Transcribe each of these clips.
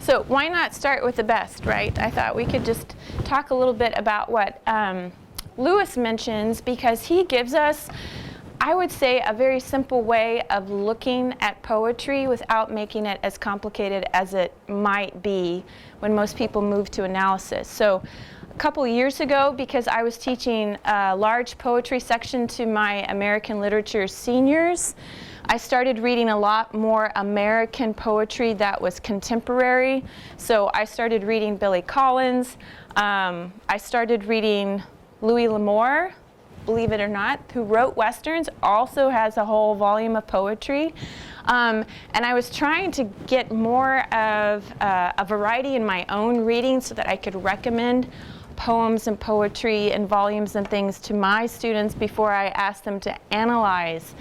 So why not start with the best, right? I thought we could just talk a little bit about what Lewis mentions, because he gives us, I would say, a very simple way of looking at poetry without making it as complicated as it might be when most people move to analysis. So a couple years ago, because I was teaching a large poetry section to my American literature seniors, I started reading a lot more American poetry that was contemporary. So I started reading Billy Collins. I started reading Louis L'Amour, believe it or not, who wrote Westerns, also has a whole volume of poetry. And I was trying to get more of a variety in my own reading so that I could recommend poems and poetry and volumes and things to my students before I asked them to analyze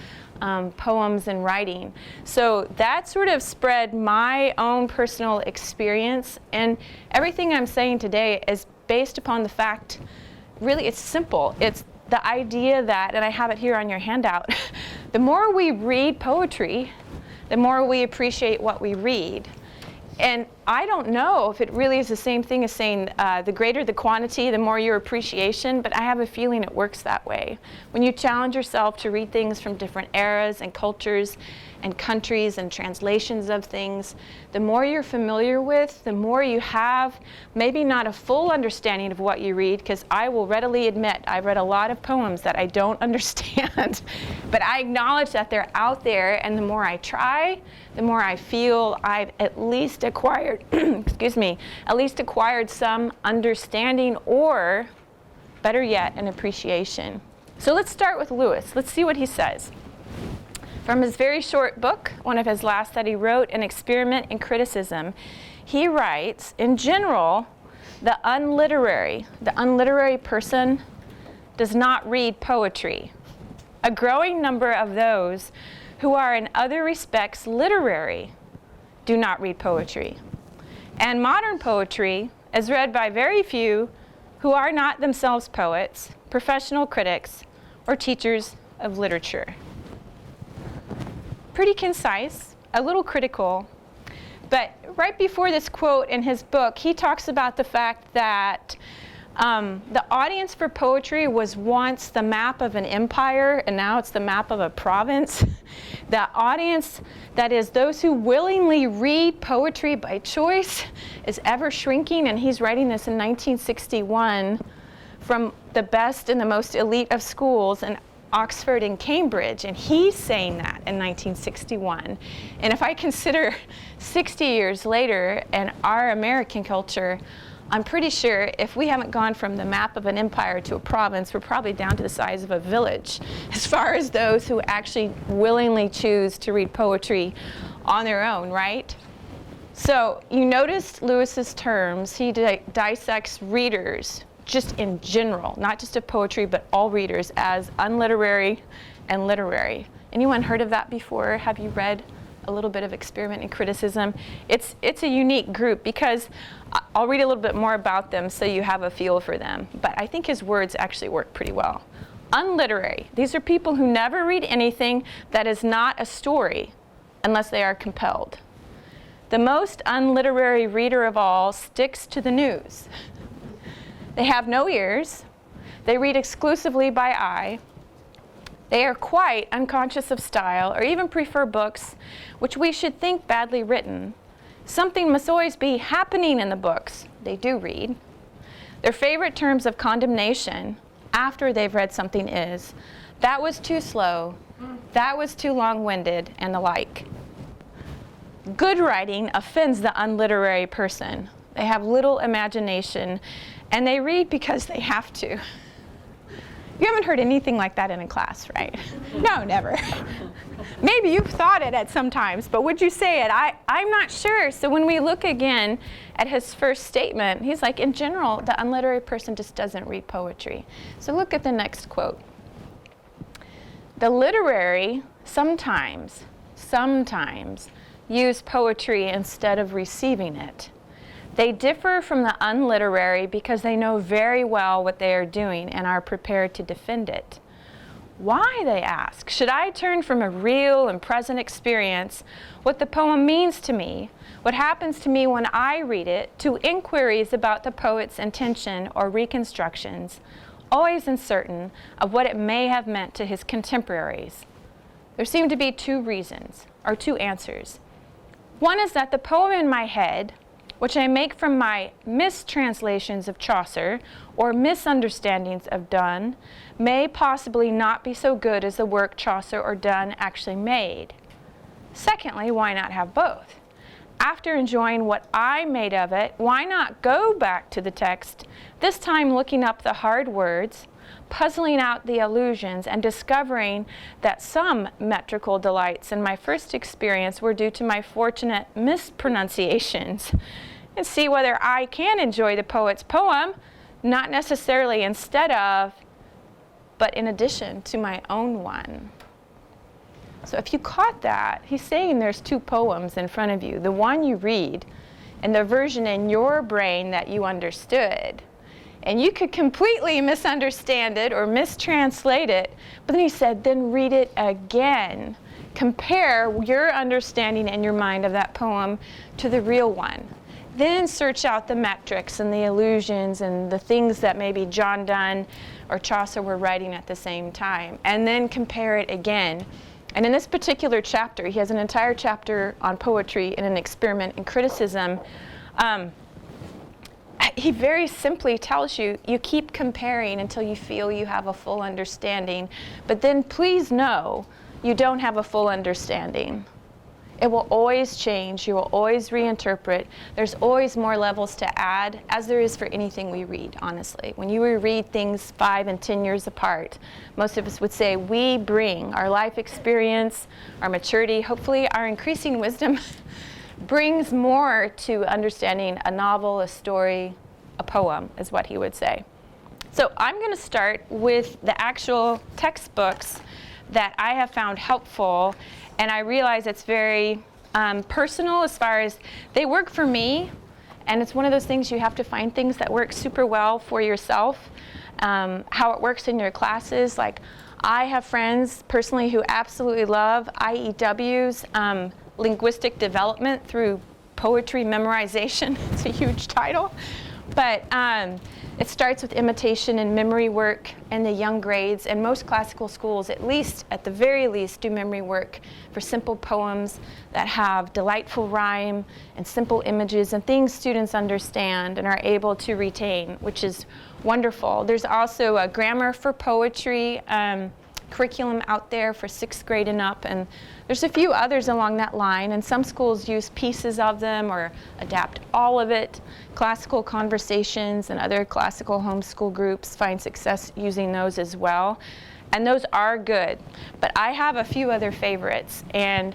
poems and writing. So that sort of spread my own personal experience, and everything I'm saying today is based upon the fact, really it's simple. It's the idea that, and I have it here on your handout, the more we read poetry, the more we appreciate what we read. And I don't know if it really is the same thing as saying the greater the quantity, the more your appreciation, but I have a feeling it works that way. When you challenge yourself to read things from different eras and cultures and countries and translations of things, the more you're familiar with, the more you have maybe not a full understanding of what you read, because I will readily admit I've read a lot of poems that I don't understand, but I acknowledge that they're out there, and the more I try, the more I feel I've at least acquired, at least acquired some understanding, or better yet, an appreciation. So let's start with Lewis. Let's see what he says. From his very short book, one of his last that he wrote, An Experiment in Criticism, he writes, in general, the unliterary person does not read poetry. A growing number of those who are in other respects literary do not read poetry. And modern poetry is read by very few who are not themselves poets, professional critics, or teachers of literature. Pretty concise, a little critical, but right before this quote in his book, he talks about the fact that the audience for poetry was once the map of an empire, and now it's the map of a province. The audience, that is, those who willingly read poetry by choice, is ever shrinking, and he's writing this in 1961 from the best and the most elite of schools in Oxford and Cambridge, and he's saying that in 1961. And if I consider 60 years later and our American culture, I'm pretty sure if we haven't gone from the map of an empire to a province, we're probably down to the size of a village as far as those who actually willingly choose to read poetry on their own, right? So you noticed Lewis's terms. He dissects readers just in general, not just of poetry, but all readers, as unliterary and literary. Anyone heard of that before? Have you read a little bit of Experiment in Criticism? It's a unique group, because I'll read a little bit more about them so you have a feel for them, but I think his words actually work pretty well. Unliterary, these are people who never read anything that is not a story unless they are compelled. The most unliterary reader of all sticks to the news. They have no ears. They read exclusively by eye. They are quite unconscious of style, or even prefer books which we should think badly written. Something must always be happening in the books they do read. Their favorite terms of condemnation after they've read something is, that was too slow, that was too long-winded, and the like. Good writing offends the unliterary person. They have little imagination, and they read because they have to. You haven't heard anything like that in a class, right? No, never. Maybe you've thought it at some times, but would you say it? I'm not sure. So when we look again at his first statement, he's like, in general, the unliterary person just doesn't read poetry. So look at the next quote. The literary sometimes use poetry instead of receiving it. They differ from the unliterary because they know very well what they are doing and are prepared to defend it. Why, they ask, should I turn from a real and present experience, what the poem means to me, what happens to me when I read it, to inquiries about the poet's intention or reconstructions, always uncertain of what it may have meant to his contemporaries? There seem to be two reasons, or two answers. One is that the poem in my head, which I make from my mistranslations of Chaucer or misunderstandings of Donne, may possibly not be so good as the work Chaucer or Donne actually made. Secondly, why not have both? After enjoying what I made of it, why not go back to the text, this time looking up the hard words, puzzling out the allusions, and discovering that some metrical delights in my first experience were due to my fortunate mispronunciations, and see whether I can enjoy the poet's poem, not necessarily instead of, but in addition to my own one. So if you caught that, he's saying there's two poems in front of you, the one you read and the version in your brain that you understood. And you could completely misunderstand it or mistranslate it, but then he said, then read it again. Compare your understanding in your mind of that poem to the real one. Then search out the metrics and the allusions and the things that maybe John Donne or Chaucer were writing at the same time, and then compare it again. And in this particular chapter, he has an entire chapter on poetry and an experiment in criticism. He very simply tells you, you keep comparing until you feel you have a full understanding, but then please know you don't have a full understanding. It will always change. You will always reinterpret. There's always more levels to add, as there is for anything we read, honestly. When you read things 5 and 10 years apart, most of us would say we bring our life experience, our maturity, hopefully our increasing wisdom brings more to understanding a novel, a story, a poem, is what he would say. So I'm going to start with the actual textbooks that I have found helpful, and I realize it's very personal as far as they work for me, and it's one of those things you have to find things that work super well for yourself. How it works in your classes, like I have friends personally who absolutely love IEW's linguistic development through poetry memorization. It's a huge title, but it starts with imitation and memory work in the young grades, and most classical schools, at the very least, do memory work for simple poems that have delightful rhyme and simple images and things students understand and are able to retain, which is wonderful. There's also a grammar for poetry curriculum out there for 6th grade and up, and there's a few others along that line, and some schools use pieces of them or adapt all of it. Classical Conversations and other classical homeschool groups find success using those as well, and those are good. But I have a few other favorites, and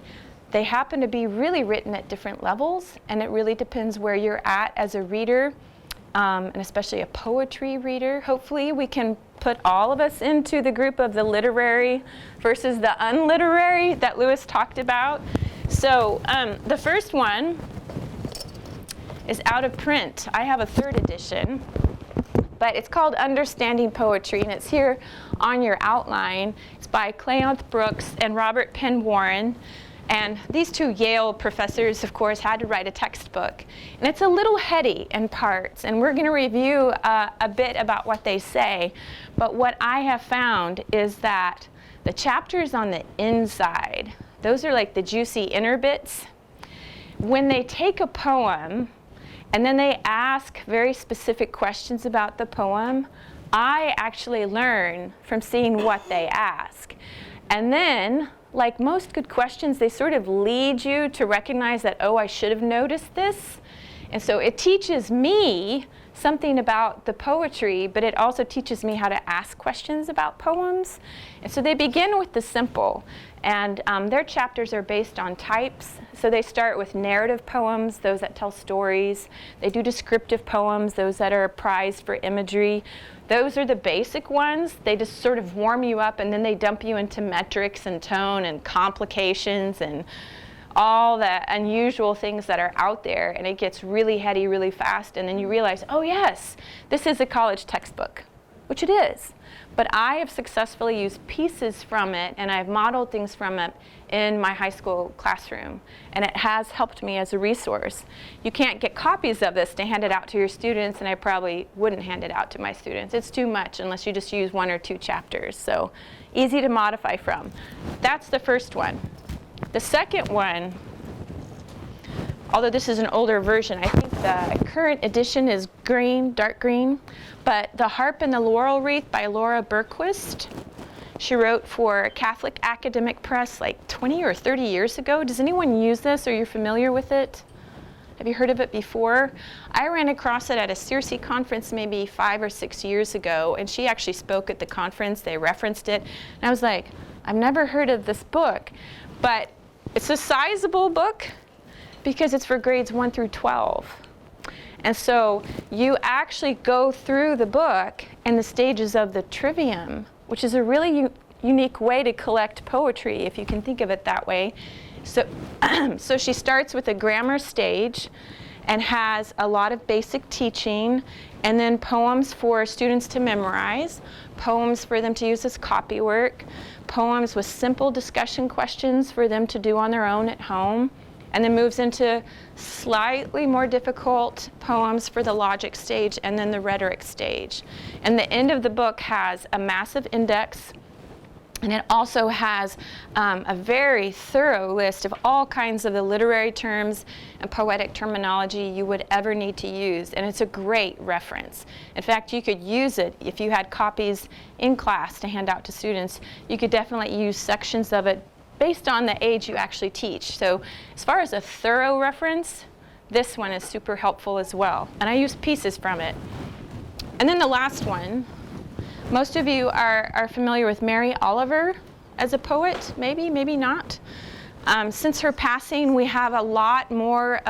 they happen to be really written at different levels, and it really depends where you're at as a reader, and especially a poetry reader. Hopefully we can put all of us into the group of the literary versus the unliterary that Lewis talked about. So the first one is out of print. I have a 3rd edition, but it's called Understanding Poetry, and it's here on your outline. It's by Cleanth Brooks and Robert Penn Warren. And these two Yale professors, of course, had to write a textbook. And it's a little heady in parts, and we're going to review a bit about what they say. But what I have found is that the chapters on the inside, those are like the juicy inner bits. When they take a poem and then they ask very specific questions about the poem, I actually learn from seeing what they ask. And then, like most good questions, they sort of lead you to recognize that, oh, I should have noticed this. And so it teaches me something about the poetry, but it also teaches me how to ask questions about poems. And so they begin with the simple, and their chapters are based on types. So they start with narrative poems, those that tell stories. They do descriptive poems, those that are prized for imagery. Those are the basic ones. They just sort of warm you up, and then they dump you into metrics and tone and complications and all the unusual things that are out there, and it gets really heady really fast, and then you realize, oh yes, this is a college textbook. which it is. But I have successfully used pieces from it, and I've modeled things from it in my high school classroom, and it has helped me as a resource. You can't get copies of this to hand it out to your students, and I probably wouldn't hand it out to my students. It's too much unless you just use 1 or 2 chapters. So easy to modify from. That's the first one. The second one, although this is an older version, I think the current edition is green, dark green, but The Harp and the Laurel Wreath by Laura Berquist. She wrote for Catholic Academic Press like 20 or 30 years ago. Does anyone use this? Are you familiar with it? Have you heard of it before? I ran across it at a Circe conference maybe 5 or 6 years ago, and she actually spoke at the conference. They referenced it, and I was like, I've never heard of this book, but it's a sizable book because it's for grades 1 through 12. And so you actually go through the book and the stages of the trivium, which is a really unique way to collect poetry, if you can think of it that way. So, so she starts with a grammar stage and has a lot of basic teaching, and then poems for students to memorize, poems for them to use as copy work, poems with simple discussion questions for them to do on their own at home, and then moves into slightly more difficult poems for the logic stage and then the rhetoric stage. And the end of the book has a massive index, and it also has a very thorough list of all kinds of the literary terms and poetic terminology you would ever need to use, and it's a great reference. In fact, you could use it if you had copies in class to hand out to students. You could definitely use sections of it based on the age you actually teach. So as far as a thorough reference, this one is super helpful as well. And I use pieces from it. And then the last one, most of you are familiar with Mary Oliver as a poet, maybe not. Since her passing, we have a lot more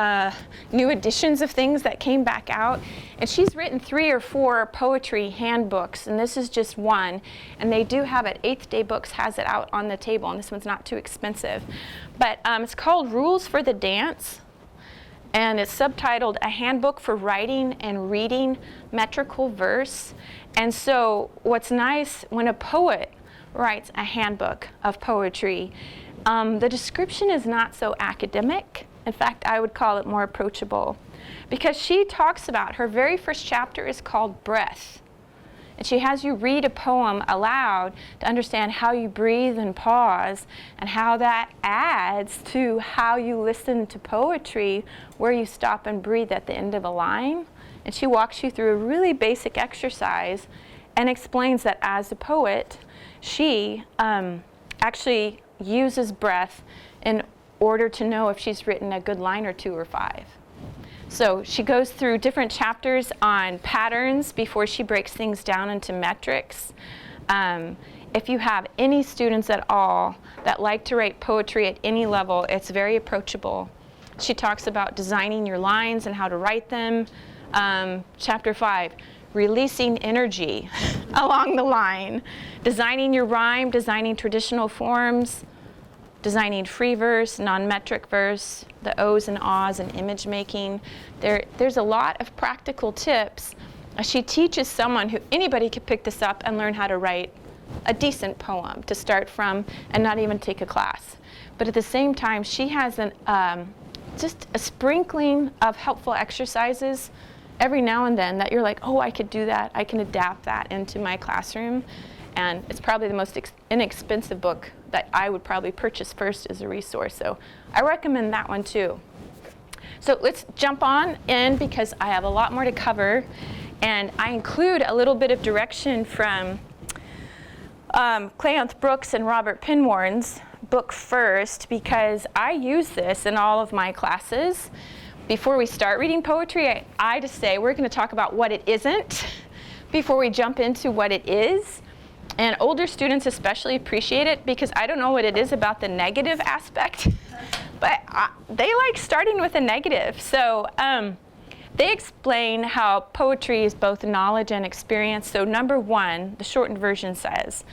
new editions of things that came back out. And she's written 3 or 4 poetry handbooks, and this is just one. And they do have it. 8th Day Books has it out on the table, and this one's not too expensive. But it's called Rules for the Dance, and it's subtitled A Handbook for Writing and Reading Metrical Verse. And so what's nice when a poet writes a handbook of poetry, the description is not so academic. In fact, I would call it more approachable, because she talks about, her very first chapter is called Breath. And she has you read a poem aloud to understand how you breathe and pause, and how that adds to how you listen to poetry, where you stop and breathe at the end of a line. And she walks you through a really basic exercise and explains that as a poet, she actually uses breath in order to know if she's written a good line or 2 or 5. So she goes through different chapters on patterns before she breaks things down into metrics. If you have any students at all that like to write poetry at any level, it's very approachable. She talks about designing your lines and how to write them. Chapter 5, releasing energy along the line, designing your rhyme, designing traditional forms, designing free verse, non-metric verse, the O's and ahs, and image making. There's a lot of practical tips. She teaches someone who, anybody could pick this up and learn how to write a decent poem to start from and not even take a class. But at the same time, she has just a sprinkling of helpful exercises every now and then that you're like, oh, I could do that. I can adapt that into my classroom. And it's probably the most inexpensive book that I would probably purchase first as a resource. So I recommend that one too. So let's jump on in, because I have a lot more to cover. And I include a little bit of direction from Cleanth, Brooks, and Robert Penwarn's book first, because I use this in all of my classes. Before we start reading poetry, I just say we're going to talk about what it isn't before we jump into what it is. And older students especially appreciate it, because I don't know what it is about the negative aspect, but they like starting with a negative. So they explain how poetry is both knowledge and experience. So number 1, the shortened version says,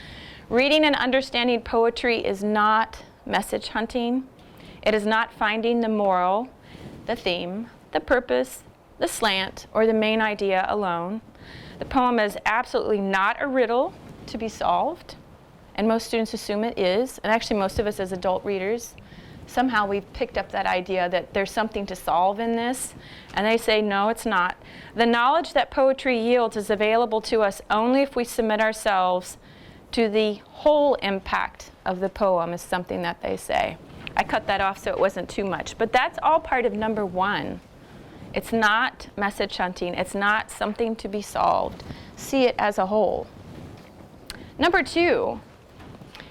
reading and understanding poetry is not message hunting. It is not finding the moral, the theme, the purpose, the slant, or the main idea alone. The poem is absolutely not a riddle to be solved, and most students assume it is, and actually most of us as adult readers, somehow we've picked up that idea that there's something to solve in this, and they say, no, it's not. The knowledge that poetry yields is available to us only if we submit ourselves to the whole impact of the poem, is something that they say. I cut that off so it wasn't too much, but that's all part of number one. It's not message hunting. It's not something to be solved. See it as a whole. Number two,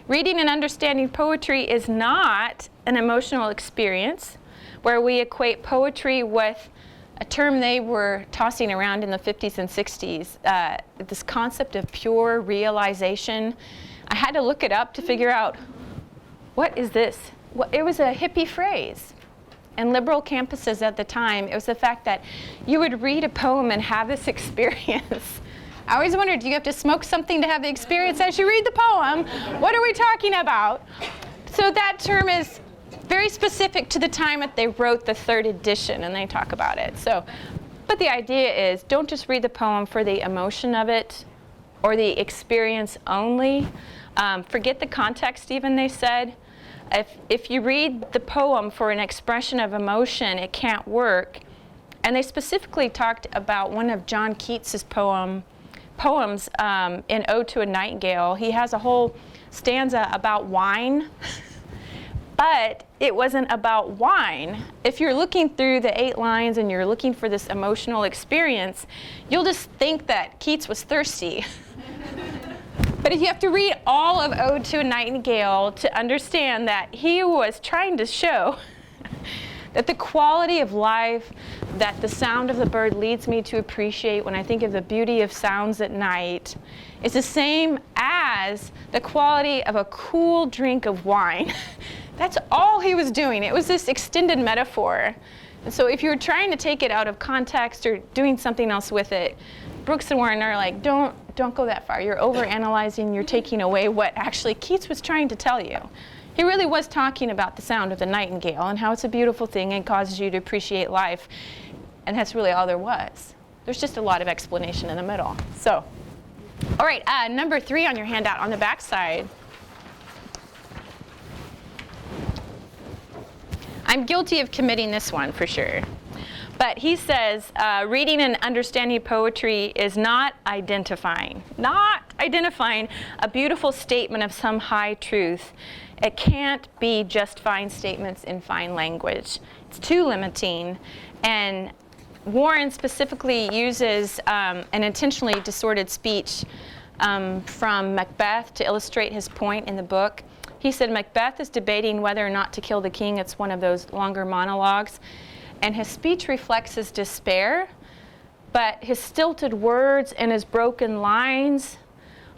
reading and understanding poetry is not an emotional experience where we equate poetry with a term they were tossing around in the 50s and 60s, this concept of pure realization. I had to look it up to figure out, what is this? Well, it was a hippie phrase. In liberal campuses at the time, it was the fact that you would read a poem and have this experience. I always wondered, do you have to smoke something to have the experience as you read the poem? What are we talking about? So that term is very specific to the time that they wrote the third edition, and they talk about it. So, but the idea is, don't just read the poem for the emotion of it or the experience only. Forget the context even, they said. If you read the poem for an expression of emotion, it can't work. And they specifically talked about one of John Keats's poems in Ode to a Nightingale. He has a whole stanza about wine, but it wasn't about wine. If you're looking through the 8 lines and you're looking for this emotional experience, you'll just think that Keats was thirsty. But if you have to read all of Ode to a Nightingale to understand that he was trying to show that the quality of life that the sound of the bird leads me to appreciate when I think of the beauty of sounds at night is the same as the quality of a cool drink of wine. That's all he was doing. It was this extended metaphor. And so if you're trying to take it out of context or doing something else with it, Brooks and Warren are like, don't go that far. You're overanalyzing, you're taking away what actually Keats was trying to tell you. He really was talking about the sound of the nightingale and how it's a beautiful thing and causes you to appreciate life. And that's really all there was. There's just a lot of explanation in the middle. So, all right, number 3 on your handout on the back side. I'm guilty of committing this one for sure. But he says, reading and understanding poetry is not identifying a beautiful statement of some high truth. It can't be just fine statements in fine language. It's too limiting. And Warren specifically uses an intentionally distorted speech from Macbeth to illustrate his point in the book. He said Macbeth is debating whether or not to kill the king. It's one of those longer monologues. And his speech reflects his despair, but his stilted words and his broken lines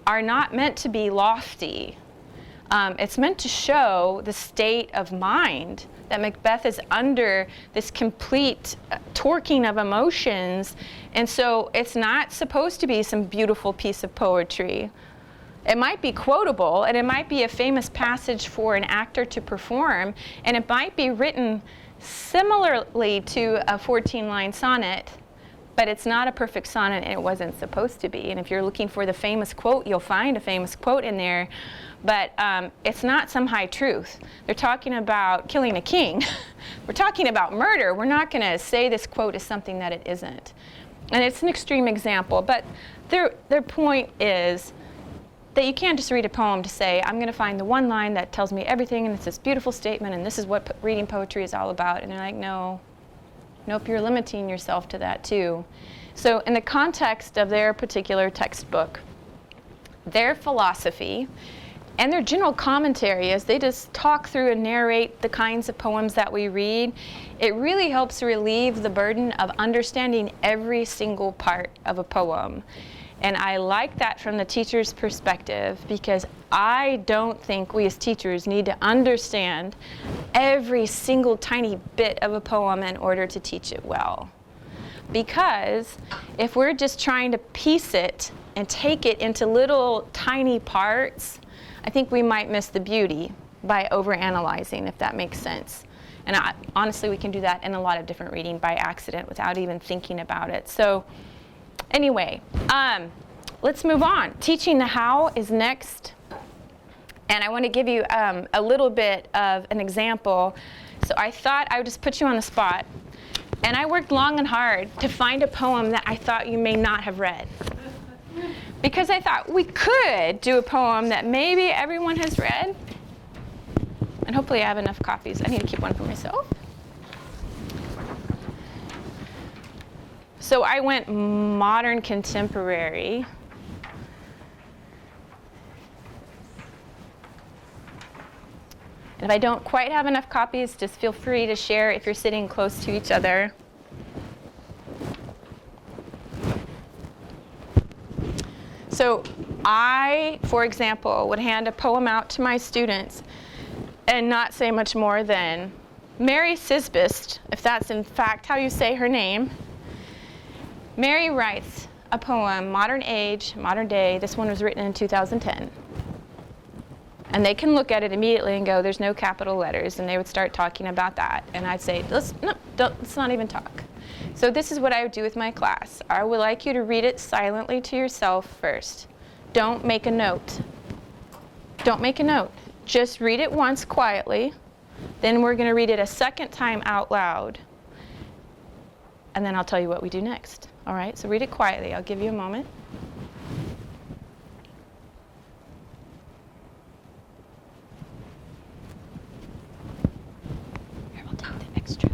are not meant to be lofty. It's meant to show the state of mind that Macbeth is under, this complete torquing of emotions, and so it's not supposed to be some beautiful piece of poetry. It might be quotable, and it might be a famous passage for an actor to perform, and it might be written similarly to a 14-line sonnet, but it's not a perfect sonnet, and it wasn't supposed to be. And if you're looking for the famous quote, you'll find a famous quote in there, but it's not some high truth. They're talking about killing a king. We're talking about murder. We're not going to say this quote is something that it isn't. And it's an extreme example, but their point is that you can't just read a poem to say, I'm going to find the one line that tells me everything, and it's this beautiful statement, and this is what reading poetry is all about. And they're like, no, nope, you're limiting yourself to that too. So in the context of their particular textbook, their philosophy and their general commentary, as they just talk through and narrate the kinds of poems that we read, it really helps relieve the burden of understanding every single part of a poem. And I like that from the teacher's perspective, because I don't think we as teachers need to understand every single tiny bit of a poem in order to teach it well. Because if we're just trying to piece it and take it into little tiny parts, I think we might miss the beauty by overanalyzing, if that makes sense. And honestly, we can do that in a lot of different reading by accident without even thinking about it. So Anyway, let's move on. Teaching the how is next. And I want to give you a little bit of an example. So I thought I would just put you on the spot. And I worked long and hard to find a poem that I thought you may not have read. Because I thought we could do a poem that maybe everyone has read. And hopefully I have enough copies. I need to keep one for myself. So I went modern contemporary. And if I don't quite have enough copies, just feel free to share if you're sitting close to each other. So I, for example, would hand a poem out to my students and not say much more than, Mary Sisbist, if that's in fact how you say her name, Mary writes a poem, modern age, modern day. This one was written in 2010. And they can look at it immediately and go, there's no capital letters, and they would start talking about that. And I'd say, let's not even talk. So this is what I would do with my class. I would like you to read it silently to yourself first. Don't make a note. Don't make a note. Just read it once quietly. Then we're going to read it a second time out loud. And then I'll tell you what we do next. All right, so read it quietly. I'll give you a moment. Here, I'll take the extra.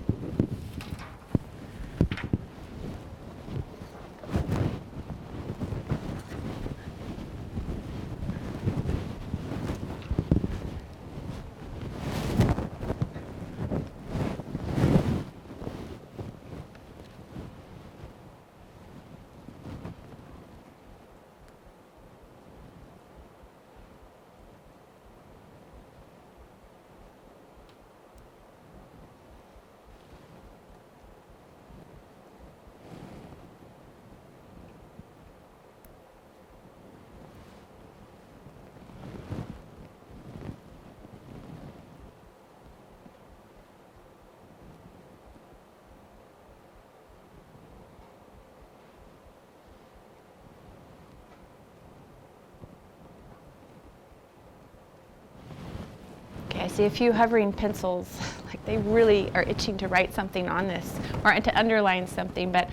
I see a few hovering pencils, like they really are itching to write something on this or to underline something, but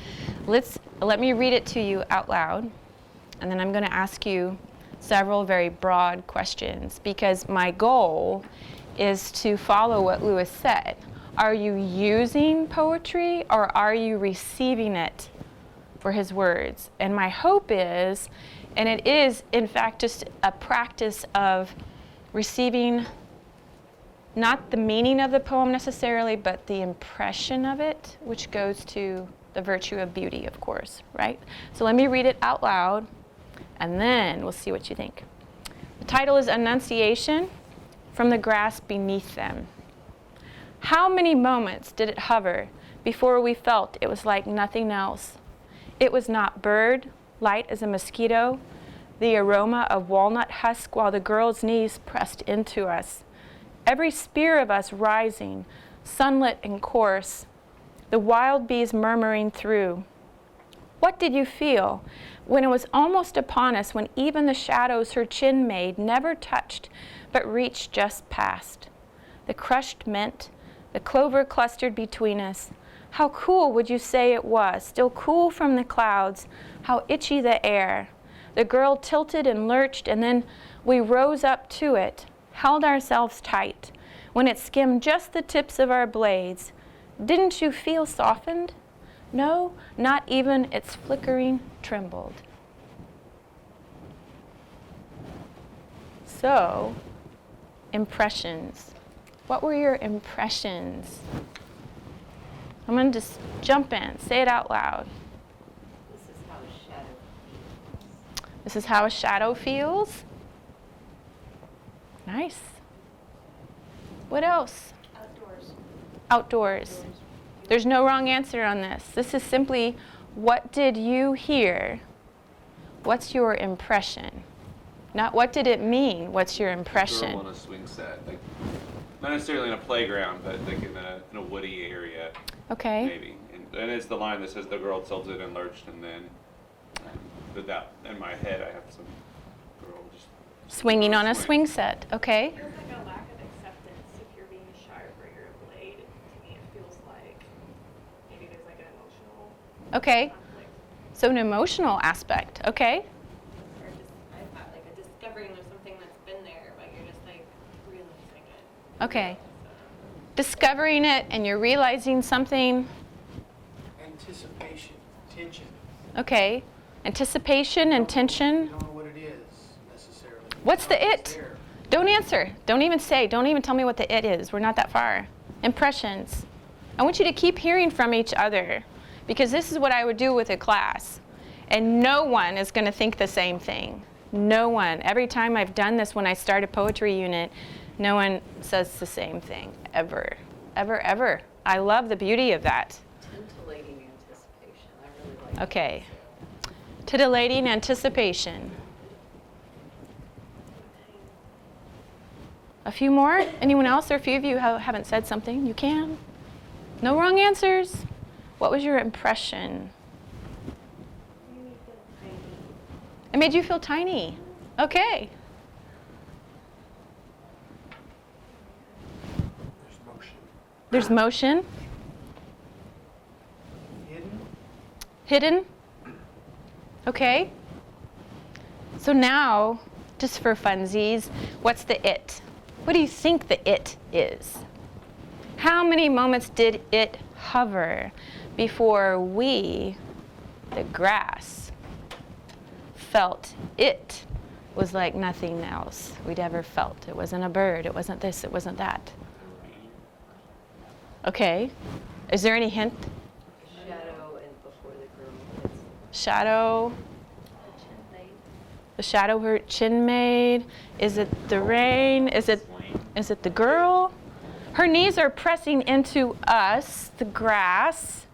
let me read it to you out loud, and then I'm going to ask you several very broad questions, because my goal is to follow what Lewis said. Are you using poetry, or are you receiving it for his words? And my hope is, and it is in fact just a practice of receiving not the meaning of the poem necessarily, but the impression of it, which goes to the virtue of beauty, of course, right? So let me read it out loud, and then we'll see what you think. The title is Annunciation from the Grass Beneath Them. How many moments did it hover before we felt it was like nothing else? It was not bird, light as a mosquito, the aroma of walnut husk while the girl's knees pressed into us. Every spear of us rising, sunlit and coarse, the wild bees murmuring through. What did you feel when it was almost upon us, when even the shadows her chin made never touched, but reached just past? The crushed mint, the clover clustered between us. How cool would you say it was, still cool from the clouds, how itchy the air. The girl tilted and lurched, and then we rose up to it, held ourselves tight, when it skimmed just the tips of our blades. Didn't you feel softened? No, not even its flickering trembled. So, impressions. What were your impressions? I'm going to just jump in, say it out loud. This is how a shadow feels. Nice. What else? Outdoors. There's no wrong answer on this. This is simply, what did you hear? What's your impression? Not what did it mean, what's your impression? On a swing set, like not necessarily in a playground, but like in a woody area. Okay. Maybe. And it's the line that says the girl tilted and lurched and then but that in my head I have some girl just Swinging on a swing set. Okay. Feels like a lack of acceptance if you're being sharp or you're a blade. To me, it feels like maybe there's like an emotional Okay. conflict. So an emotional aspect. Okay. Or just, I thought like a discovering of something that's been there, but you're just like realizing it. Okay. Discovering it and you're realizing something. Anticipation, tension. Okay. Anticipation and tension. You don't know what it is necessarily. What's the It's it? there. Don't answer. Don't even say. Don't even tell me what the it is. We're not that far. Impressions. I want you to keep hearing from each other, because this is what I would do with a class. And no one is going to think the same thing. No one. Every time I've done this when I start a poetry unit, no one says the same thing. Ever. Ever, ever. I love the beauty of that. Titillating anticipation. I really like Okay. Titillating anticipation. A few more? Anyone else? Or a few of you haven't said something? You can. No wrong answers. What was your impression? It made you feel tiny. Okay. There's motion. There's motion. Hidden. Hidden. Okay. So now, just for funsies, what's the it? What do you think the it is? How many moments did it hover before we, the grass, felt it was like nothing else we'd ever felt? It wasn't a bird, it wasn't this, it wasn't that. Okay. Is there any hint? shadow and before the girl hits Shadow. the chin blade. The shadow her chin made. Is it the rain? Is it the girl? Her knees are pressing into us, the grass.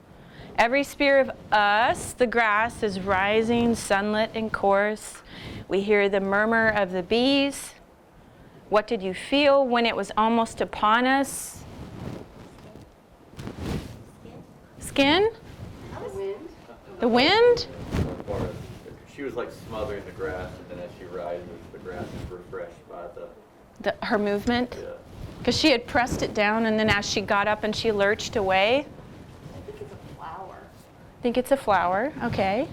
Every spear of us, the grass, is rising, sunlit and coarse. We hear the murmur of the bees. What did you feel when it was almost upon us? Skin? The wind. The wind? She was like smothering the grass, and then as she rises, the grass is refreshed by Her movement? yeah. Because she had pressed it down, and then as she got up and she lurched away. I think it's a flower. Think it's a flower. Okay.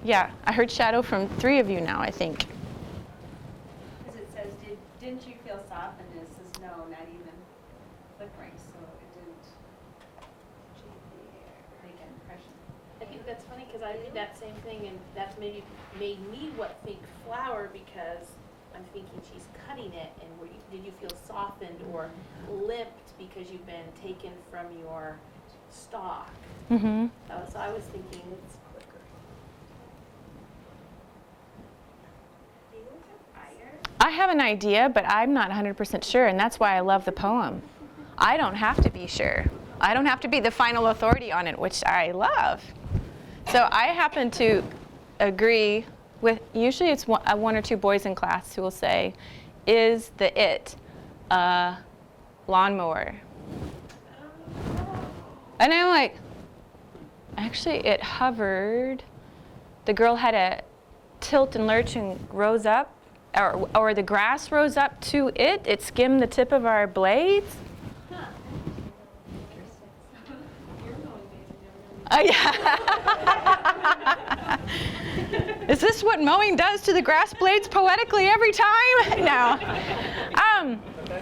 Yeah, I heard shadow from 3 of you now, I think. Because it says, didn't you feel softened? And it says, no, not even flickering, so it didn't make an impression. I think that's funny because I did that same thing, and that's maybe made me think flower, because I'm thinking she's cutting it, and did you feel softened or limped because you've been taken from your stalk? Mm-hmm. So I was thinking it's quicker. I have an idea, but I'm not 100% sure, and that's why I love the poem. I don't have to be sure. I don't have to be the final authority on it, which I love. So I happen to agree with, usually it's one or 2 boys in class who will say, is the it a lawnmower? And I'm like, actually it hovered. The girl had a tilt and lurch and rose up, or the grass rose up to it. It skimmed the tip of our blades. Yeah. Is this what mowing does to the grass blades poetically every time? No.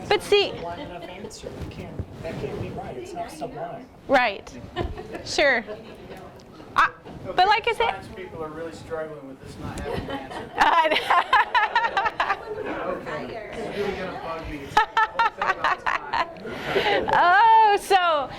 But see. Sublime enough answer. That can't be right. It's not sublime. Right. Sure. But like I said. Science people are really struggling with this not having an answer. Okay. It's really gonna bug me. It's like the whole thing about time. Oh, so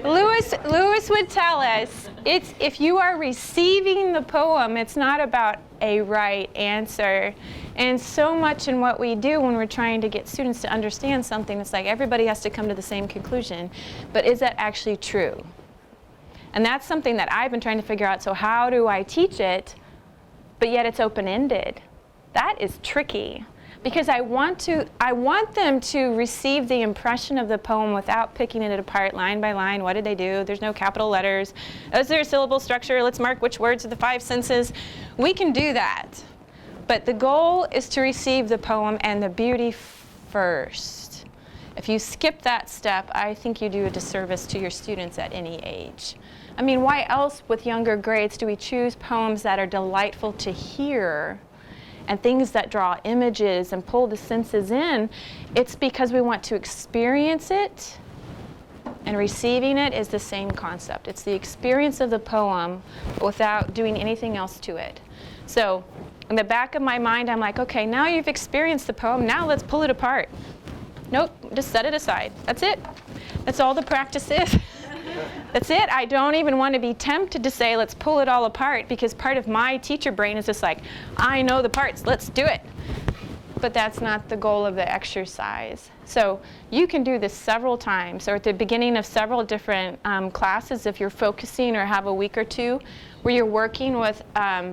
Lewis would tell us, it's if you are receiving the poem, it's not about a right answer. And so much in what we do when we're trying to get students to understand something, it's like everybody has to come to the same conclusion. But is that actually true? And that's something that I've been trying to figure out. So how do I teach it, but yet it's open-ended? That is tricky. because I want them to receive the impression of the poem without picking it apart line by line. What did they do? There's no capital letters. Is there a syllable structure? Let's mark which words are the 5 senses. We can do that. But the goal is to receive the poem and the beauty first. If you skip that step, I think you do a disservice to your students at any age. I mean, why else with younger grades do we choose poems that are delightful to hear and things that draw images and pull the senses in? It's because we want to experience it, and receiving it is the same concept. It's the experience of the poem without doing anything else to it. So in the back of my mind, I'm like, okay, now you've experienced the poem, now let's pull it apart. Nope, just set it aside. That's it. That's all the practice is. That's it. I don't even want to be tempted to say, let's pull it all apart, because part of my teacher brain is just like, I know the parts, let's do it. But that's not the goal of the exercise. So you can do this several times, or at the beginning of several different classes if you're focusing or have a week or two where you're working with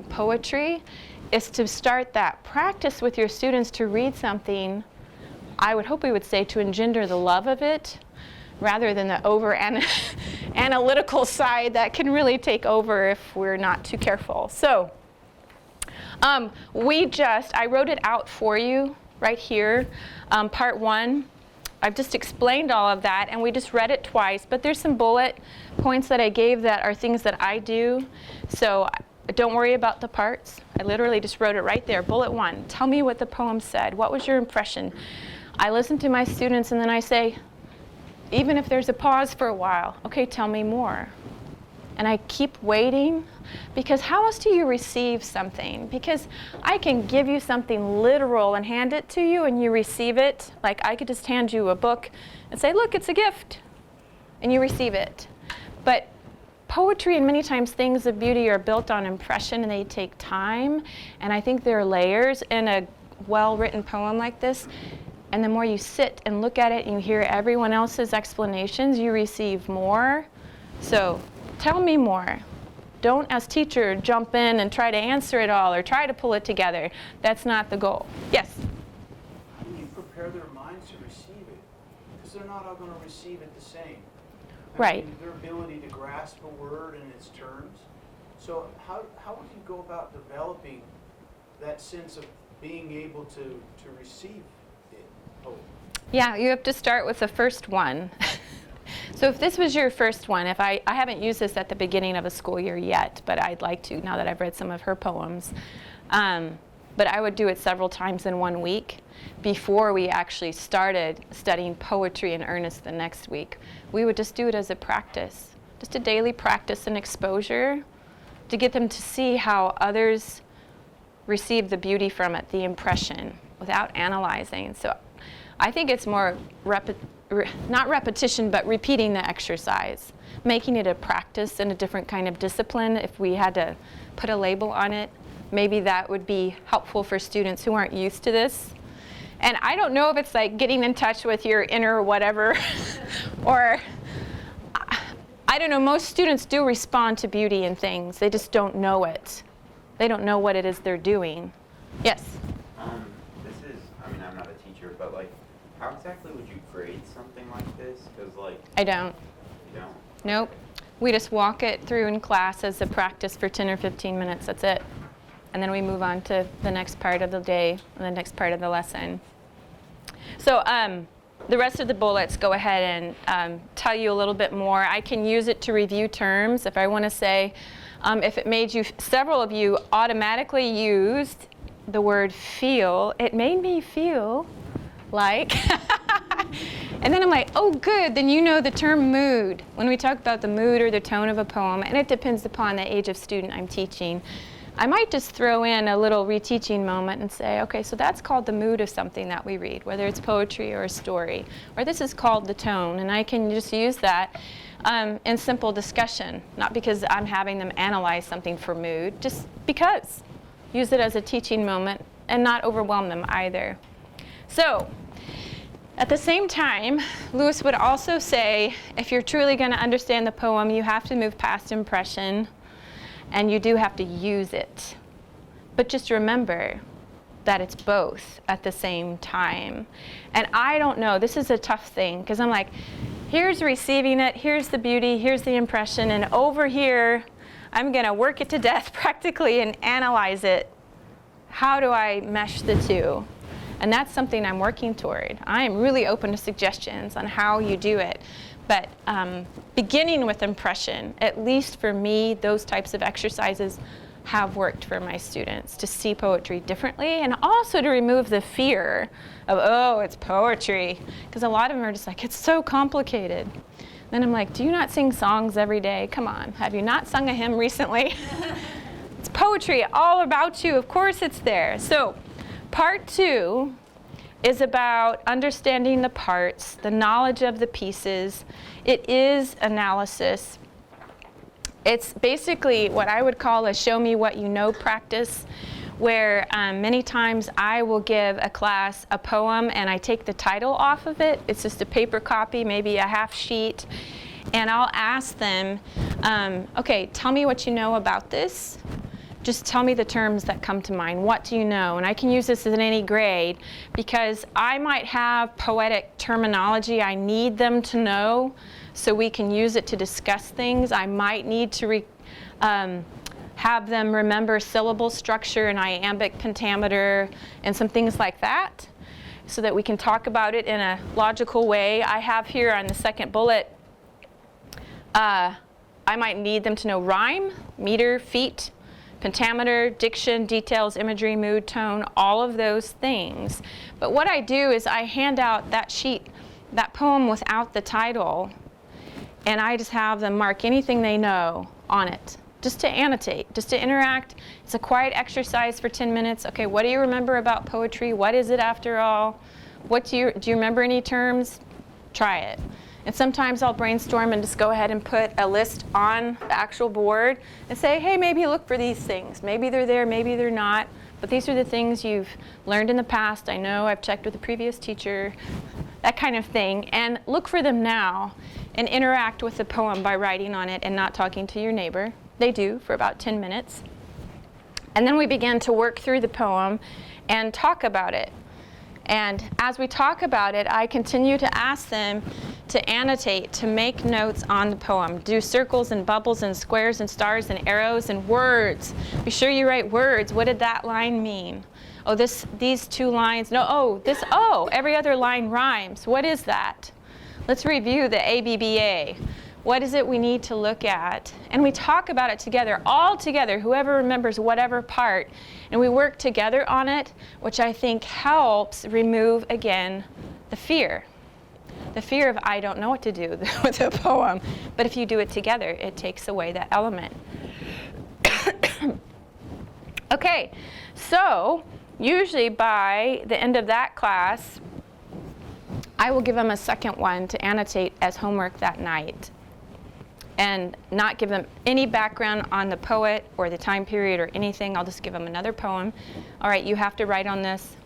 poetry, is to start that practice with your students to read something. I would hope we would say to engender the love of it, rather than the analytical side that can really take over if we're not too careful. So I wrote it out for you right here, part 1. I've just explained all of that, and we just read it twice, but there's some bullet points that I gave that are things that I do. So don't worry about the parts. I literally just wrote it right there. Bullet 1, tell me what the poem said. What was your impression? I listen to my students, and then I say, even if there's a pause for a while, okay, tell me more. And I keep waiting, because how else do you receive something? Because I can give you something literal and hand it to you and you receive it. Like I could just hand you a book and say, look, it's a gift, and you receive it. But poetry and many times things of beauty are built on impression, and they take time. And I think there are layers in a well-written poem like this. And the more you sit and look at it and you hear everyone else's explanations, you receive more. So tell me more. Don't, as teacher, jump in and try to answer it all or try to pull it together. That's not the goal. Yes? How do you prepare their minds to receive it? Because they're not all going to receive it the same. Right. Their ability to grasp a word in its terms. So how would you go about developing that sense of being able to receive it? Yeah, you have to start with the first one. So if this was your first one, if I haven't used this at the beginning of a school year yet, but I'd like to now that I've read some of her poems. But I would do it several times in 1 week before we actually started studying poetry in earnest the next week. We would just do it as a practice, just a daily practice and exposure to get them to see how others receive the beauty from it, the impression, without analyzing. So I think it's more not repetition, but repeating the exercise, making it a practice and a different kind of discipline. If we had to put a label on it, maybe that would be helpful for students who aren't used to this. And I don't know if it's like getting in touch with your inner whatever, or I don't know, most students do respond to beauty in things. They just don't know it. They don't know what it is they're doing. Yes? I'm not a teacher, but like, how exactly would you grade something like this? Because like, I don't. you don't. Nope. We just walk it through in class as a practice for 10 or 15 minutes. That's it. And then we move on to the next part of the day and the next part of the lesson. So the rest of the bullets go ahead and tell you a little bit more. I can use it to review terms. If I want to say, if it made you, several of you automatically used the word feel, it made me feel like, and then I'm like, oh good, then you know the term mood. When we talk about the mood or the tone of a poem, and it depends upon the age of student I'm teaching, I might just throw in a little reteaching moment and say, okay, so that's called the mood of something that we read, whether it's poetry or a story, or this is called the tone, and I can just use that in simple discussion, not because I'm having them analyze something for mood, just because. Use it as a teaching moment and not overwhelm them either. So, at the same time, Lewis would also say, if you're truly going to understand the poem, you have to move past impression, and you do have to use it. But just remember, that it's both at the same time. And I don't know, this is a tough thing, because I'm like, here's receiving it, here's the beauty, here's the impression, and over here, I'm going to work it to death practically and analyze it. How do I mesh the two? And that's something I'm working toward. I am really open to suggestions on how you do it. But beginning with impression, at least for me, those types of exercises have worked for my students to see poetry differently, and also to remove the fear of, oh, it's poetry. Because a lot of them are just like, it's so complicated. Then I'm like, do you not sing songs every day? Come on, have you not sung a hymn recently? It's poetry, all about you. Of course it's there. So part 2 is about understanding the parts, the knowledge of the pieces. It is analysis. It's basically what I would call a show me what you know practice, where many times I will give a class a poem and I take the title off of it. It's just a paper copy, maybe a half sheet, and I'll ask them, okay, tell me what you know about this. Just tell me the terms that come to mind. What do you know? And I can use this in any grade, because I might have poetic terminology I need them to know so we can use it to discuss things. I might need to have them remember syllable structure and iambic pentameter and some things like that, so that we can talk about it in a logical way. I have here on the second bullet, I might need them to know rhyme, meter, feet, pentameter, diction, details, imagery, mood, tone, all of those things. But what I do is I hand out that sheet, that poem without the title, and I just have them mark anything they know on it, just to annotate, just to interact. It's a quiet exercise for 10 minutes. Okay, what do you remember about poetry? What is it after all? Do you remember any terms? Try it. And sometimes I'll brainstorm and just go ahead and put a list on the actual board and say, hey, maybe look for these things. Maybe they're there, maybe they're not. But these are the things you've learned in the past. I know I've checked with the previous teacher, that kind of thing. And look for them now and interact with the poem by writing on it and not talking to your neighbor. They do for about 10 minutes. And then we begin to work through the poem and talk about it. And as we talk about it, I continue to ask them to annotate, to make notes on the poem. Do circles and bubbles and squares and stars and arrows and words. Be sure you write words. What did that line mean? Oh, these 2 lines. No, every other line rhymes. What is that? Let's review the ABBA. What is it we need to look at? And we talk about it together, all together, whoever remembers whatever part. And we work together on it, which I think helps remove, again, the fear. The fear of, I don't know what to do with a poem. But if you do it together, it takes away that element. Okay, so usually by the end of that class, I will give them a second one to annotate as homework that night, and not give them any background on the poet or the time period or anything. I'll just give them another poem. All right, you have to write on this.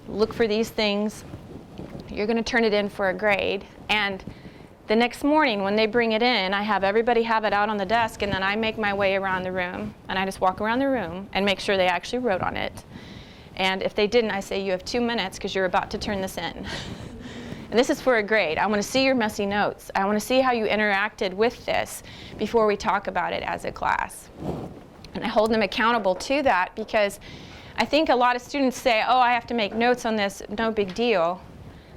Look for these things. You're going to turn it in for a grade. And the next morning when they bring it in, I have everybody have it out on the desk, and then I make my way around the room. And I just walk around the room and make sure they actually wrote on it. And if they didn't, I say, you have 2 minutes because you're about to turn this in. And this is for a grade. I want to see your messy notes. I want to see how you interacted with this before we talk about it as a class. And I hold them accountable to that, because I think a lot of students say, oh, I have to make notes on this, no big deal.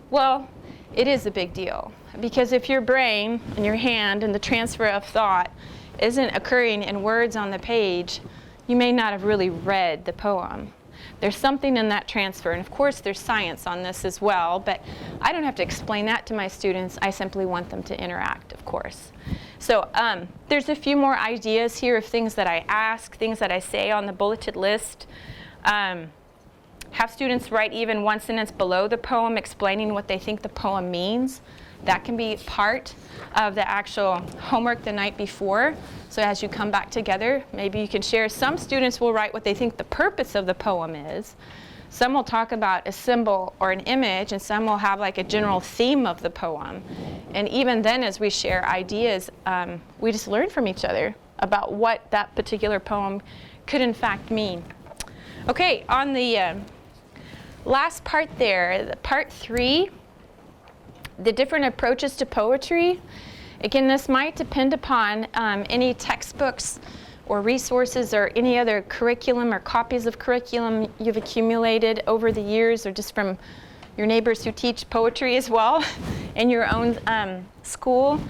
Well, it is a big deal, because if your brain and your hand and the transfer of thought isn't occurring in words on the page, you may not have really read the poem. There's something in that transfer, and of course there's science on this as well, but I don't have to explain that to my students. I simply want them to interact, of course. So there's a few more ideas here of things that I ask, things that I say on the bulleted list. Have students write even one sentence below the poem explaining what they think the poem means. That can be part of the actual homework the night before. So as you come back together, maybe you can share. Some students will write what they think the purpose of the poem is. Some will talk about a symbol or an image, and some will have like a general theme of the poem. And even then, as we share ideas, we just learn from each other about what that particular poem could in fact mean. Okay, on the last part there, part 3, the different approaches to poetry. Again, this might depend upon any textbooks or resources or any other curriculum or copies of curriculum you've accumulated over the years, or just from your neighbors who teach poetry as well in your own school.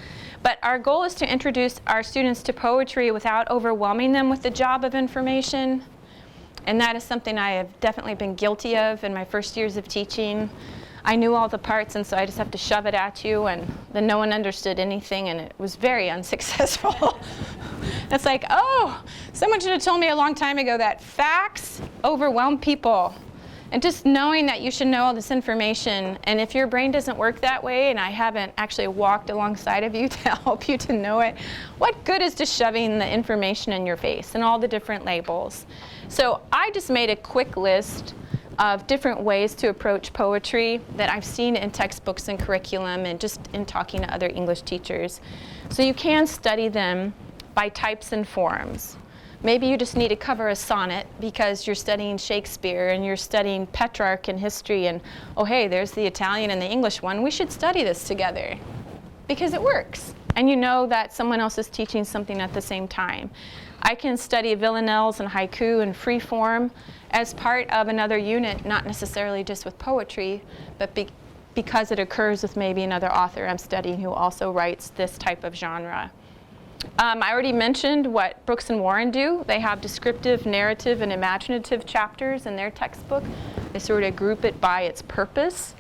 But our goal is to introduce our students to poetry without overwhelming them with the job of information. And that is something I have definitely been guilty of in my first years of teaching. I knew all the parts, and so I just have to shove it at you, and then no one understood anything, and it was very unsuccessful. It's like, oh, someone should have told me a long time ago that facts overwhelm people. And just knowing that you should know all this information, and if your brain doesn't work that way, and I haven't actually walked alongside of you to help you to know it, what good is just shoving the information in your face and all the different labels? So I just made a quick list of different ways to approach poetry that I've seen in textbooks and curriculum and just in talking to other English teachers. So you can study them by types and forms. Maybe you just need to cover a sonnet because you're studying Shakespeare and you're studying Petrarch and history, and oh hey, there's the Italian and the English one. We should study this together because it works. And you know that someone else is teaching something at the same time. I can study villanelles and haiku and free form as part of another unit, not necessarily just with poetry, but because it occurs with maybe another author I'm studying who also writes this type of genre. I already mentioned what Brooks and Warren do. They have descriptive, narrative, and imaginative chapters in their textbook. They sort of group it by its purpose.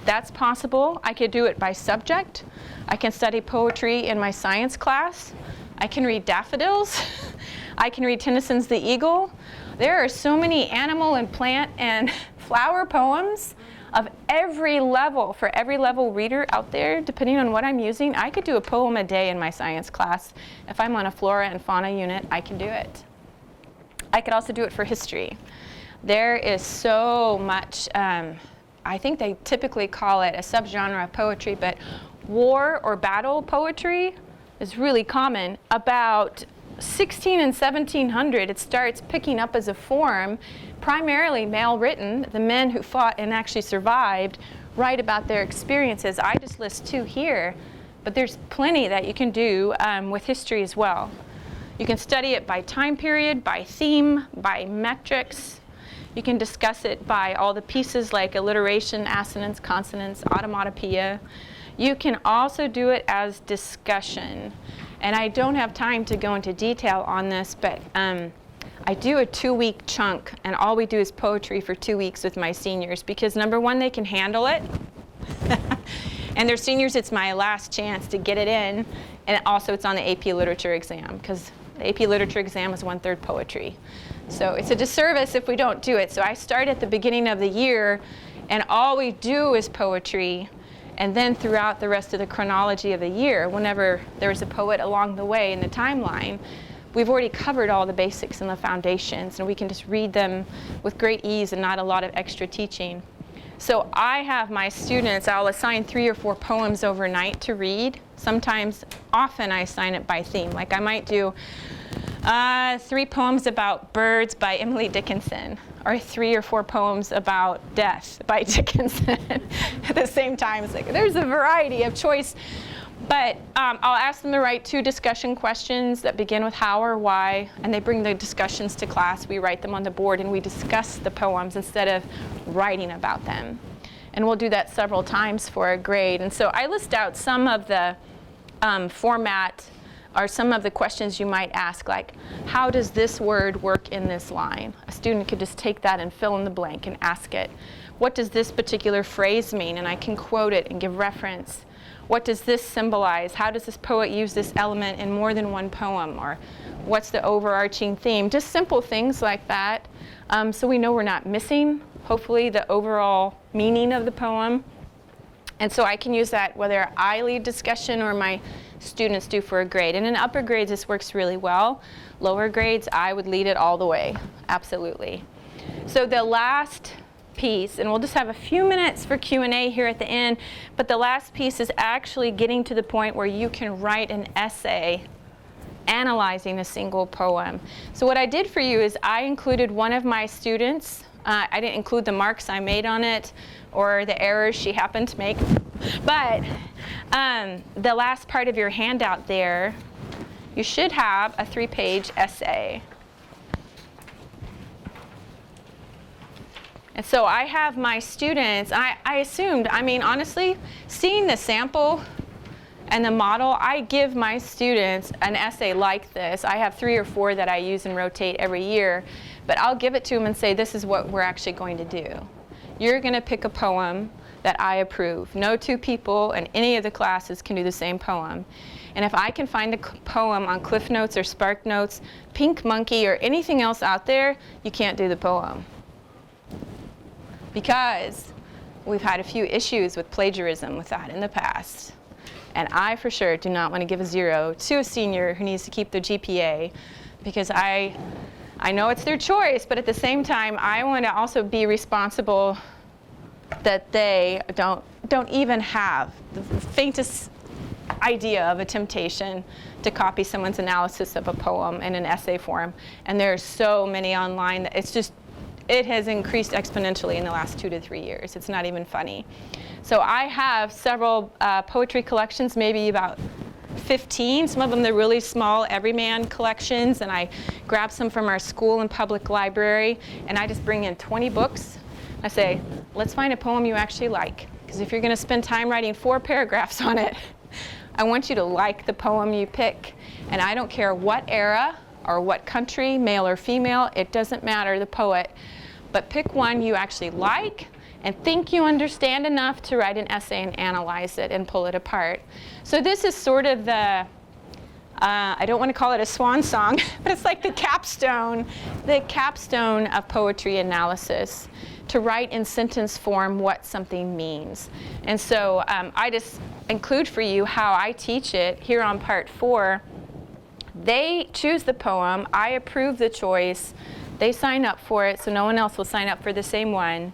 That's possible. I could do it by subject. I can study poetry in my science class. I can read Daffodils. I can read Tennyson's The Eagle. There are so many animal and plant and flower poems of every level, for every level reader out there, depending on what I'm using. I could do a poem a day in my science class. If I'm on a flora and fauna unit, I can do it. I could also do it for history. There is so much, I think they typically call it a subgenre of poetry, but war or battle poetry is really common. About 16 and 1700, it starts picking up as a form, primarily male written. The men who fought and actually survived write about their experiences. I just list 2 here, but there's plenty that you can do with history as well. You can study it by time period, by theme, by metrics. You can discuss it by all the pieces like alliteration, assonance, consonants, automatopoeia. You can also do it as discussion. And I don't have time to go into detail on this, but I do a 2-week chunk, and all we do is poetry for 2 weeks with my seniors because, number one, they can handle it. And they're seniors, it's my last chance to get it in. And also it's on the AP Literature exam because the AP Literature exam is 1/3 poetry. So it's a disservice if we don't do it. So I start at the beginning of the year, and all we do is poetry. And then throughout the rest of the chronology of the year, whenever there's a poet along the way in the timeline, we've already covered all the basics and the foundations, and we can just read them with great ease and not a lot of extra teaching. So I have my students, I'll assign 3 or 4 poems overnight to read. Often I assign it by theme. Like I might do 3 poems about birds by Emily Dickinson, or 3 or 4 poems about death by Dickinson at the same time. It's like there's a variety of choice. But I'll ask them to write 2 discussion questions that begin with how or why, and they bring the discussions to class. We write them on the board, and we discuss the poems instead of writing about them. And we'll do that several times for a grade. And so I list out some of the format or some of the questions you might ask, like, how does this word work in this line? A student could just take that and fill in the blank and ask it. What does this particular phrase mean? And I can quote it and give reference. What does this symbolize? How does this poet use this element in more than one poem? Or what's the overarching theme? Just simple things like that, so we know we're not missing, hopefully, the overall meaning of the poem. And so I can use that whether I lead discussion or my students do for a grade. And in upper grades, this works really well. Lower grades, I would lead it all the way, absolutely. So the last piece, and we'll just have a few minutes for Q&A here at the end, but the last piece is actually getting to the point where you can write an essay analyzing a single poem. So what I did for you is I included one of my students I didn't include the marks I made on it or the errors she happened to make. But the last part of your handout there, you should have a 3-page essay. And so I have my students, I assumed, I mean, honestly, seeing the sample and the model, I give my students an essay like this. I have 3 or 4 that I use and rotate every year, but I'll give it to them and say, this is what we're actually going to do. You're going to pick a poem that I approve. No 2 people in any of the classes can do the same poem. And if I can find a poem on Cliff Notes or Spark Notes, Pink Monkey, or anything else out there, you can't do the poem. Because we've had a few issues with plagiarism with that in the past. And I, for sure, do not want to give a 0 to a senior who needs to keep their GPA, because I know it's their choice, but at the same time, I want to also be responsible that they don't even have the faintest idea of a temptation to copy someone's analysis of a poem in an essay form. And there are so many online that it has increased exponentially in the last 2 to 3 years. It's not even funny. So I have several poetry collections, maybe about 15. Some of them, they're really small everyman collections, and I grab some from our school and public library, and I just bring in 20 books. I say, let's find a poem you actually like, because if you're going to spend time writing 4 paragraphs on it, I want you to like the poem you pick. And I don't care what era or what country, male or female, it doesn't matter, the poet. But pick one you actually like and think you understand enough to write an essay and analyze it and pull it apart. So this is sort of the, I don't want to call it a swan song, but it's like the capstone of poetry analysis, to write in sentence form what something means. And so I just include for you how I teach it here on part 4. They choose the poem, I approve the choice, they sign up for it, so no one else will sign up for the same one.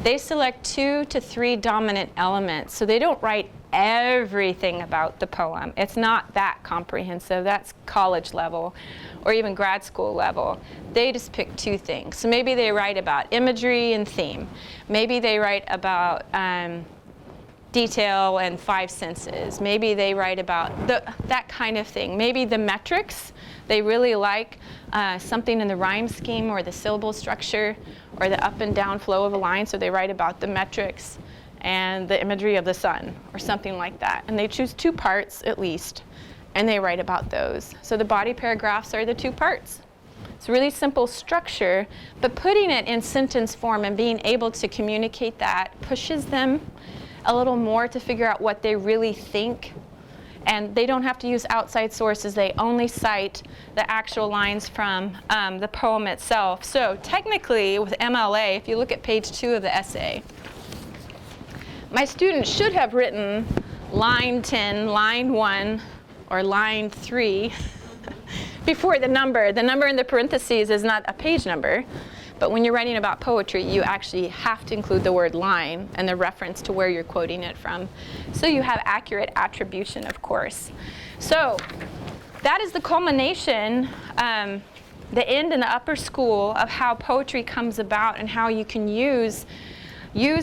They select 2 to 3 dominant elements, so they don't write everything about the poem. It's not that comprehensive. That's college level or even grad school level. They just pick 2 things. So maybe they write about imagery and theme. Maybe they write about detail and 5 senses. Maybe they write about that kind of thing. Maybe the metrics. They really like something in the rhyme scheme or the syllable structure or the up and down flow of a line, so they write about the metrics and the imagery of the sun or something like that. And they choose 2 parts at least, and they write about those. So the body paragraphs are the 2 parts. It's a really simple structure, but putting it in sentence form and being able to communicate that pushes them a little more to figure out what they really think. And they don't have to use outside sources. They only cite the actual lines from the poem itself. So technically, with MLA, if you look at page 2 of the essay, my students should have written line 10, line 1, or line 3 before the number. The number in the parentheses is not a page number. But when you're writing about poetry, you actually have to include the word line and the reference to where you're quoting it from. So you have accurate attribution, of course. So that is the culmination, the end in the upper school of how poetry comes about and how you can use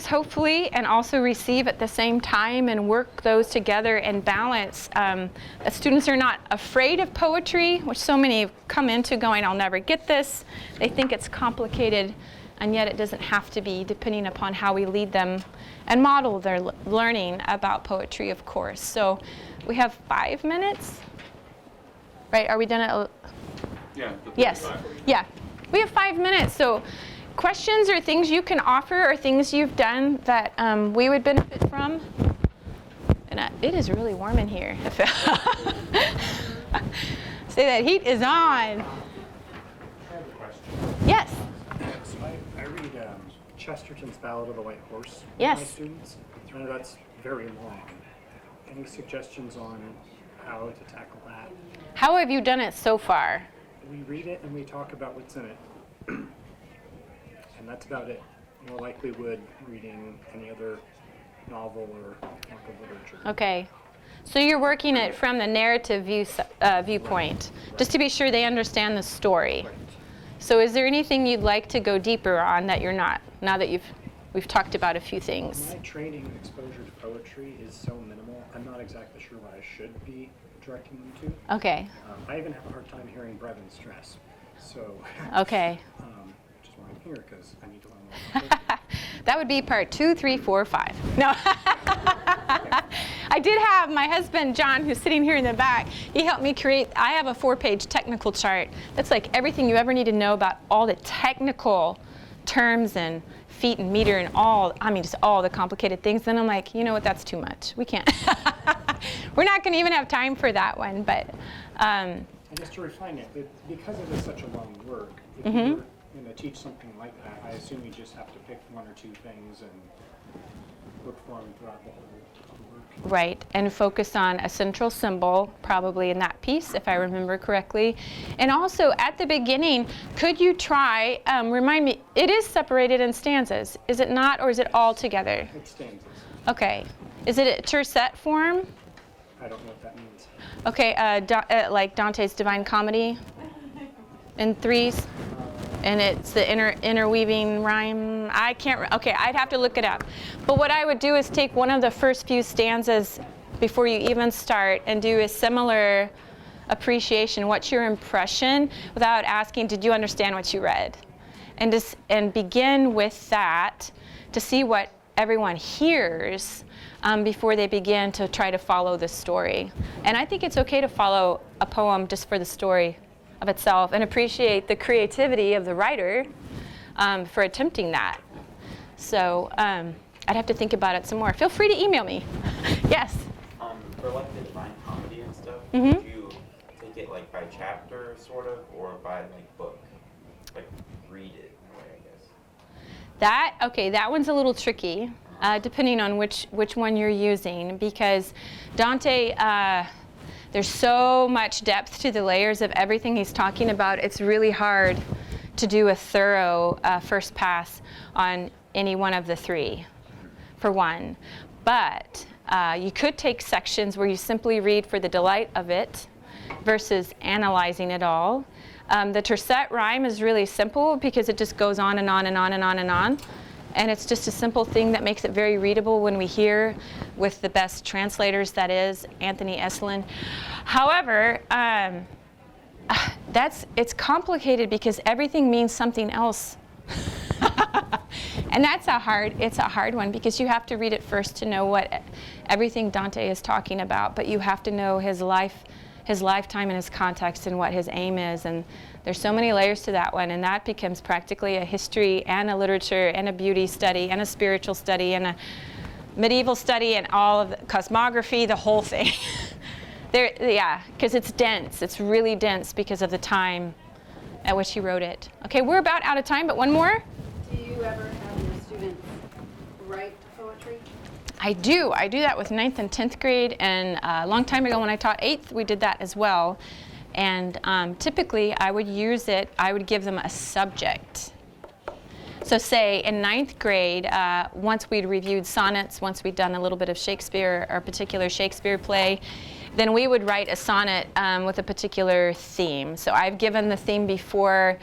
hopefully and also receive at the same time and work those together and balance. The students are not afraid of poetry, which so many come into going, I'll never get this. They think it's complicated, and yet it doesn't have to be, depending upon how we lead them and model their learning about poetry, of course. So we have 5 minutes, right? Are we done at? Yeah. Yes. Yeah. We have 5 minutes. So questions or things you can offer or things you've done that we would benefit from? And it is really warm in here. Say that heat is on. I have a question. Yes. So I read Chesterton's Ballad of the White Horse with Yes. my students. I know that's very long. Any suggestions on how to tackle that? How have you done it so far? We read it and we talk about what's in it. And that's about it. More likely would reading any other novel or work of literature. Okay. So you're working it from the narrative viewpoint, just to be sure they understand the story. Right. So is there anything you'd like to go deeper on that you're not, now that we've talked about a few things? My training and exposure to poetry is so minimal, I'm not exactly sure what I should be directing them to. Okay. I even have a hard time hearing Brevin stress, so. Okay. Which is why I'm here, because I need to learn more about poetry. That would be part 2, 3, 4, 5. No. I did have my husband, John, who's sitting here in the back. He helped me create, I have a 4-page technical chart. That's like everything you ever need to know about all the technical terms and feet and meter and all, I mean, just all the complicated things. Then I'm like, you know what, that's too much. We can't. We're not going to even have time for that one. But And just to refine it, because it is such a long work, if you're going to teach something like that, I assume you just have to pick 1 or 2 things and look for them throughout the whole work. right, and focus on a central symbol, probably in that piece, if I remember correctly. And also, at the beginning, could you try, remind me, it is separated in stanzas, is it not, or is it all together? It's stanzas. Okay. Is it a tercet form? I don't know what that means. Okay, like Dante's Divine Comedy in 3s? And it's the interweaving rhyme. I can't, okay, I'd have to look it up. But what I would do is take one of the first few stanzas before you even start and do a similar appreciation. What's your impression? Without asking, did you understand what you read? And begin with that to see what everyone hears before they begin to try to follow the story. And I think it's okay to follow a poem just for the story of itself and appreciate the creativity of the writer for attempting that. So I'd have to think about it some more. Feel free to email me. Yes? For like the Divine Comedy and stuff, Mhm. would you take it like by chapter, sort of, or by like book? Like read it in a way, I guess. That one's a little tricky, depending on which one you're using, because Dante, there's so much depth to the layers of everything he's talking about. It's really hard to do a thorough first pass on any one of the 3, for one. But you could take sections where you simply read for the delight of it versus analyzing it all. The tercet rhyme is really simple because it just goes on and on and on and on and on. And it's just a simple thing that makes it very readable when we hear with the best translators, that is, Anthony Eslin. However, it's complicated because everything means something else. And it's a hard one because you have to read it first to know what everything Dante is talking about, but you have to know his lifetime and his context and what his aim is. And there's so many layers to that one, and that becomes practically a history and a literature and a beauty study and a spiritual study and a medieval study and all of the cosmography, the whole thing. Yeah, because it's dense. It's really dense because of the time at which he wrote it. Okay, we're about out of time, but one more. Do you ever have your students write poetry? I do that with 9th and 10th grade, and a long time ago when I taught 8th, we did that as well. And typically I would give them a subject. So say in 9th grade, once we'd reviewed sonnets, once we'd done a little bit of Shakespeare or a particular Shakespeare play, then we would write a sonnet with a particular theme. So I've given the theme before.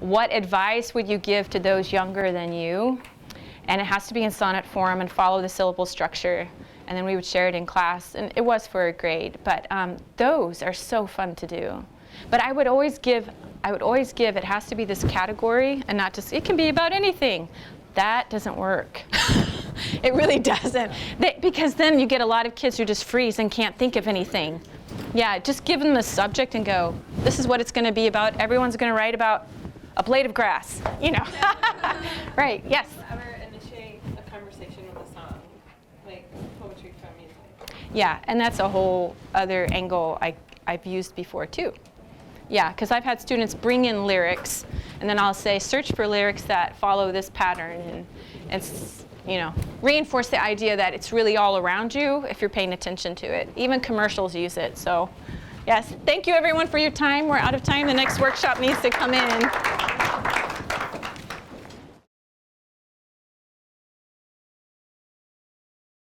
What advice would you give to those younger than you? And it has to be in sonnet form and follow the syllable structure. And then we would share it in class, and it was for a grade. But those are so fun to do. But I would always give, it has to be this category, and not just, it can be about anything. That doesn't work. It really doesn't. Because then you get a lot of kids who just freeze and can't think of anything. Yeah, just give them the subject and go, this is what it's going to be about. Everyone's going to write about a blade of grass, you know. Right, yes? Ever initiate a conversation with a song, like poetry from music? Yeah, and that's a whole other angle I've used before too. Yeah, because I've had students bring in lyrics, and then I'll say, search for lyrics that follow this pattern, and reinforce the idea that it's really all around you if you're paying attention to it. Even commercials use it. So, yes, thank you everyone for your time. We're out of time. The next workshop needs to come in.